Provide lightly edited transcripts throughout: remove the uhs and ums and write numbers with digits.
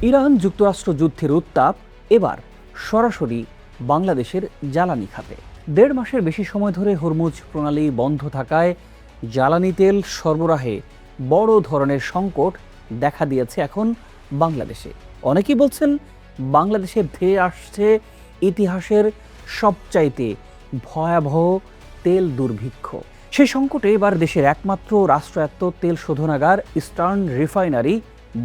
Iran যুক্তরাষ্ট্র যুদ্ধের উত্তাপ এবার সরাসরি বাংলাদেশের জ্বালানি খাতে। ১.৫ মাসের বেশি সময় ধরে হরমুজ প্রণালী বন্ধ থাকায় জ্বালানি তেল সরবরাহে বড় ধরনের সংকট দেখা দিয়েছে এখন বাংলাদেশে। অনেকেই বলছেন বাংলাদেশে ধেয়ে আসছে ইতিহাসের সবচাইতে ভয়াবহ তেল দুর্ভিক্ষ। সেই সংকটে এবার দেশের একমাত্র রাষ্ট্রায়ত্ত তেল শোধনাগার ইস্টার্ন রিফাইনারি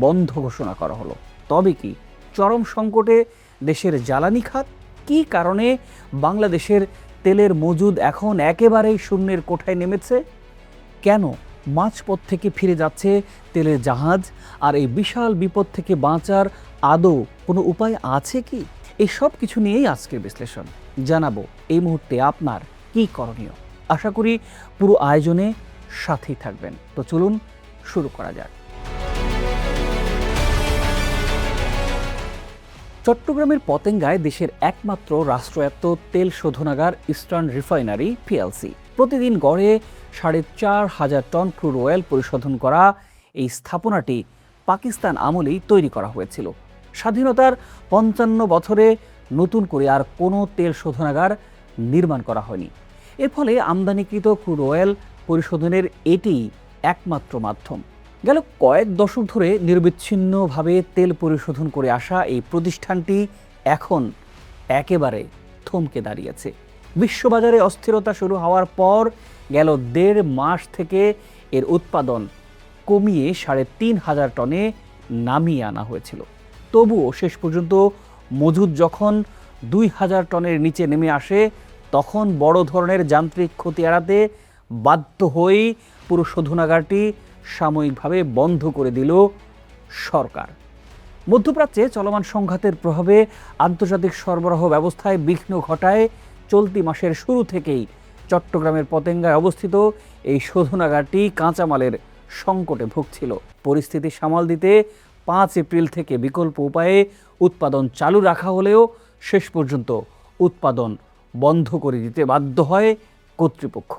বন্ধ ঘোষণা করা হলো। তবে কি চরম সংকটে দেশের জ্বালানি খাত? কী কারণে বাংলাদেশের তেলের মজুদ এখন একেবারেই শূন্যের কোঠায় নেমেছে? কেন মাঝপথ থেকে ফিরে যাচ্ছে তেলের জাহাজ? আর এই বিশাল বিপদ থেকে বাঁচার আদৌ কোনো উপায় আছে কি? এই সব কিছু নিয়েই আজকের বিশ্লেষণ জানাবো এই মুহূর্তে আপনার কী করণীয়। আশা করি পুরো আয়োজনে সাথেই থাকবেন। তো চলুন শুরু করা যাক। চট্টগ্রামের পতেঙ্গায় দেশের একমাত্র রাষ্ট্রায়ত্ত তেল শোধনাগার ইস্টার্ন রিফাইনারি পিএলসি। প্রতিদিন গড়ে ৪,৫০০ টন ক্রুড অয়েল পরিশোধন করা এই স্থাপনাটি পাকিস্তান আমলেই তৈরি করা হয়েছিল। স্বাধীনতার ৫৫ বছরে নতুন করে আর কোনো তেল শোধনাগার নির্মাণ করা হয়নি। এর ফলে আমদানিকৃত ক্রুড অয়েল পরিশোধনের এটিই একমাত্র মাধ্যম। গেল কয়েক দশক ধরে নিরবিচ্ছিন্নভাবে তেল পরিশোধন করে আসা এই প্রতিষ্ঠানটি এখন একেবারে থমকে দাঁড়িয়েছে। বিশ্ববাজারে অস্থিরতা শুরু হওয়ার পর গেল ১.৫ মাস থেকে এর উৎপাদন কমিয়ে ৩,৫০০ টনে নামিয়ে আনা হয়েছিল। তবুও শেষ পর্যন্ত মজুদ যখন ২,০০০ টনের নিচে নেমে আসে, তখন বড় ধরনের যান্ত্রিক ক্ষতি এড়াতে বাধ্য হয়েই পুরো শোধনাগারটি সাময়িকভাবে বন্ধ করে দিল সরকার। মধ্যপ্রাচ্যে চলমান সংঘাতের প্রভাবে আন্তর্জাতিক সরবরাহ ব্যবস্থায় বিঘ্ন ঘটায় চলতি মাসের শুরু থেকেই চট্টগ্রামের পতেঙ্গায় অবস্থিত এই শোধনাগারটি কাঁচামালের সংকটে ভুগছিল। পরিস্থিতি সামাল দিতে ৫ এপ্রিল থেকে বিকল্প উপায়ে উৎপাদন চালু রাখা হলেও শেষ পর্যন্ত উৎপাদন বন্ধ করে দিতে বাধ্য হয় কর্তৃপক্ষ।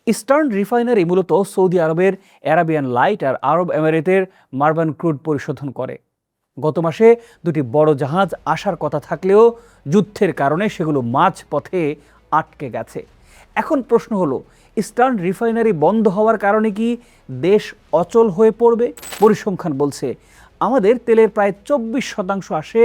ইস্টার্ন রিফাইনারি মূলত সৌদি আরবের অ্যারাবিয়ান লাইট আর আরব এমিরেটের মারবান ক্রুড পরিশোধন করে। গত মাসে দুটি বড় জাহাজ আসার কথা থাকলেও যুদ্ধের কারণে সেগুলো মাঝপথে আটকে গেছে। এখন প্রশ্ন হলো, ইস্টার্ন রিফাইনারি বন্ধ হওয়ার কারণে কি দেশ অচল হয়ে পড়বে? পরিসংখ্যান বলছে আমাদের তেলের প্রায় ২৪% আসে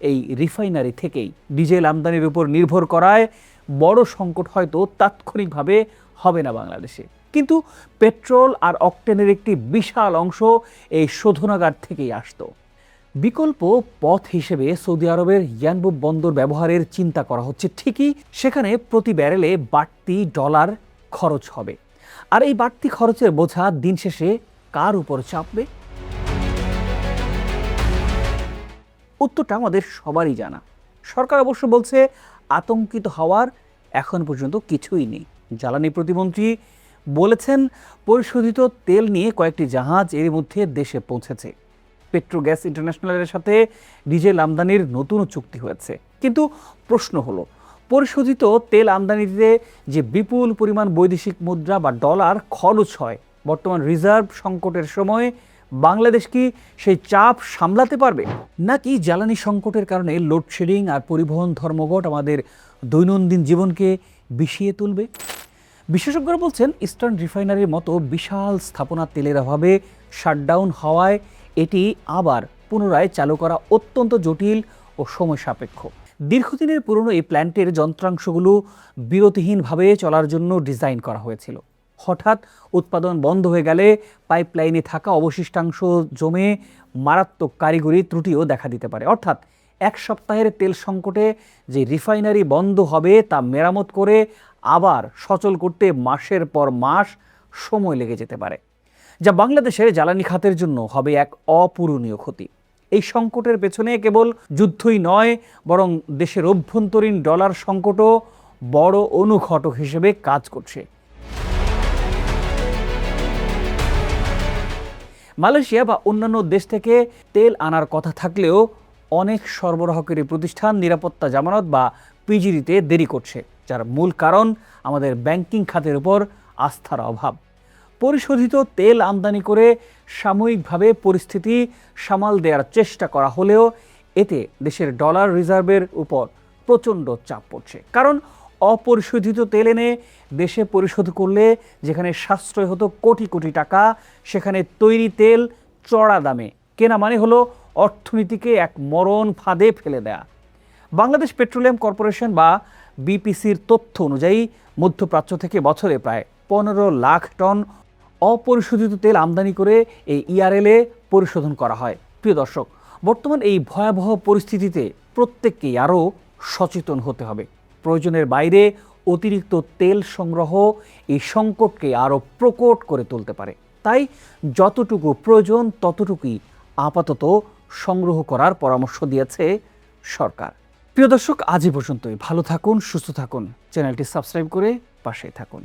এই রিফাইনারি থেকেই। ডিজেল আমদানির উপর নির্ভর করায় বড় সংকট হয়তো তাৎক্ষণিকভাবে হবে না বাংলাদেশে, কিন্তু পেট্রোল আর অকটেনের একটি বিশাল অংশ এই শোধনাগার থেকেই আসতো। বিকল্প পথ হিসেবে সৌদি আরবের ইয়ানবুব বন্দর ব্যবহারের চিন্তা করা হচ্ছে ঠিকই, সেখানে প্রতি ব্যারেলে বাড়তি ডলার খরচ হবে। আর এই বাড়তি খরচের বোঝা দিন শেষে কার উপর চাপবে? উত্তরটা আমাদের সবারই জানা। সরকার অবশ্য বলছে আতঙ্কিত হওয়ার এখন পর্যন্ত কিছুই নেই। জ্বালানি প্রতিমন্ত্রী বলেছেন পরিশোধিত তেল নিয়ে কয়েকটি জাহাজ এর মধ্যে দেশে পৌঁছেছে। পেট্রোগ্যাস ইন্টারন্যাশনালের সাথে ডিজেল আমদানির নতুন চুক্তি হয়েছে। কিন্তু প্রশ্ন হলো, পরিশোধিত তেল আমদানিতে যে বিপুল পরিমাণ বৈদেশিক মুদ্রা বা ডলার খরচ হয়, বর্তমান রিজার্ভ সংকটের সময় বাংলাদেশ কি সেই চাপ সামলাতে পারবে? নাকি জ্বালানি সংকটের কারণে লোডশেডিং আর পরিবহন ধর্মঘট আমাদের দৈনন্দিন জীবনকে বিষিয়ে তুলবে? বিশেষজ্ঞরা বলছেন ইস্টার্ন রিফাইনারির মতো বিশাল স্থাপনা তেলের অভাবে শাটডাউন হওয়ায় এটি আবার পুনরায় চালু করা অত্যন্ত জটিল ও সময় সাপেক্ষ। দীর্ঘদিনের পুরনো এই প্ল্যান্টের যন্ত্রাংশগুলো বিরতিহীনভাবে চলার জন্য ডিজাইন করা হয়েছিল। হঠাৎ উৎপাদন বন্ধ হয়ে গেলে পাইপলাইনে থাকা অবশিষ্টাংশ জমে মারাত্মক কারিগরি ত্রুটিও দেখা দিতে পারে। অর্থাৎ এক সপ্তাহের তেল সংকটে যে রিফাইনারি বন্ধ হবে তা মেরামত করে আবার সচল করতে মাসের পর মাস সময় লেগে যেতে পারে, যা বাংলাদেশের জ্বালানি খাতের জন্য হবে এক অপূরণীয় ক্ষতি। এই সংকটের পেছনে কেবল যুদ্ধই নয়, বরং দেশের অভ্যন্তরীণ ডলার সংকটও বড় অনুঘটক হিসেবে কাজ করছে। মালয়েশিয়া বা অন্যান্য দেশ থেকে তেল আনার কথা থাকলেও অনেক সরবরাহকারী প্রতিষ্ঠান নিরাপত্তা জামানত বা পিজিডিতে দেরি করছে, যার মূল কারণ আমাদের ব্যাংকিং খাতের উপর আস্থার অভাব। পরিশোধিত তেল আমদানি করে সাময়িকভাবে পরিস্থিতি সামাল দেওয়ার চেষ্টা করা হলেও এতে দেশের ডলার রিজার্ভের উপর প্রচণ্ড চাপ পড়ছে। কারণ অপরিশোধিত তেল এনে দেশে পরিশোধ করলে যেখানে সাশ্রয় হতো কোটি কোটি টাকা, সেখানে তৈরি তেল চড়া দামে কেনা মানে হলো অর্থনীতিকে এক মরণ ফাঁদে ফেলে দেয়া। বাংলাদেশ পেট্রোলিয়াম কর্পোরেশন বা বিপিসির তথ্য অনুযায়ী মধ্যপ্রাচ্য থেকে বছরে প্রায় 15 লাখ টন অপরিশোধিত তেল আমদানি করে এই ইআরএলে পরিশোধন করা হয়। প্রিয় দর্শক, বর্তমান এই ভয়াবহ পরিস্থিতিতে প্রত্যেককেই আরও সচেতন হতে হবে। প্রয়োজনের বাইরে অতিরিক্ত তেল সংগ্রহ এই সংকটকে আরও প্রকট করে তুলতে পারে। তাই যতটুকু প্রয়োজন ততটুকুই আপাতত সংগ্রহ করার পরামর্শ দিয়েছে সরকার। প্রিয় দর্শক, আজ এই পর্যন্তই। ভালো থাকুন, সুস্থ থাকুন, চ্যানেলটি সাবস্ক্রাইব করে পাশেই থাকুন।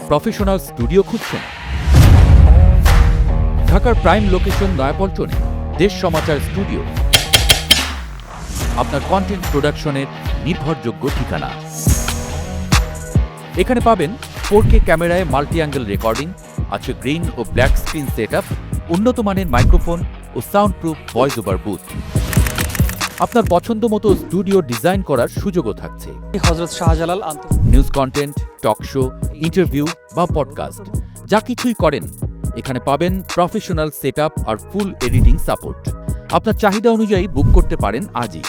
প্রফেশনাল স্টুডিও খুঁজছেন? ঢাকার প্রাইম লোকেশন নয়াপল্টনে দেশ সমাচার স্টুডিও আপনার কন্টেন্ট প্রোডাকশনের নির্ভরযোগ্য ঠিকানা। এখানে পাবেন 4K ক্যামেরায় মাল্টি অ্যাঙ্গেল রেকর্ডিং, আছে গ্রিন ও ব্ল্যাক স্ক্রিন সেটআপ, উন্নত মানের মাইক্রোফোন ও sound proof voice over booth. আপনার পছন্দ মতো স্টুডিও ডিজাইন করার সুযোগও থাকছে। Hazrat Shahjalal news content, talk show, interview বা পডকাস্ট যা কিছুই করেন এখানে পাবেন প্রফেশনাল সেটআপ আর ফুল এডিটিং সাপোর্ট। আপনার চাহিদা অনুযায়ী বুক করতে পারেন আজই।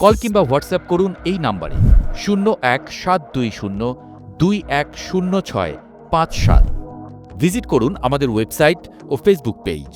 কল কিংবা হোয়াটসঅ্যাপ করুন এই নাম্বারে 017202106557। ভিজিট করুন আমাদের ওয়েবসাইট ও ফেসবুক পেজ।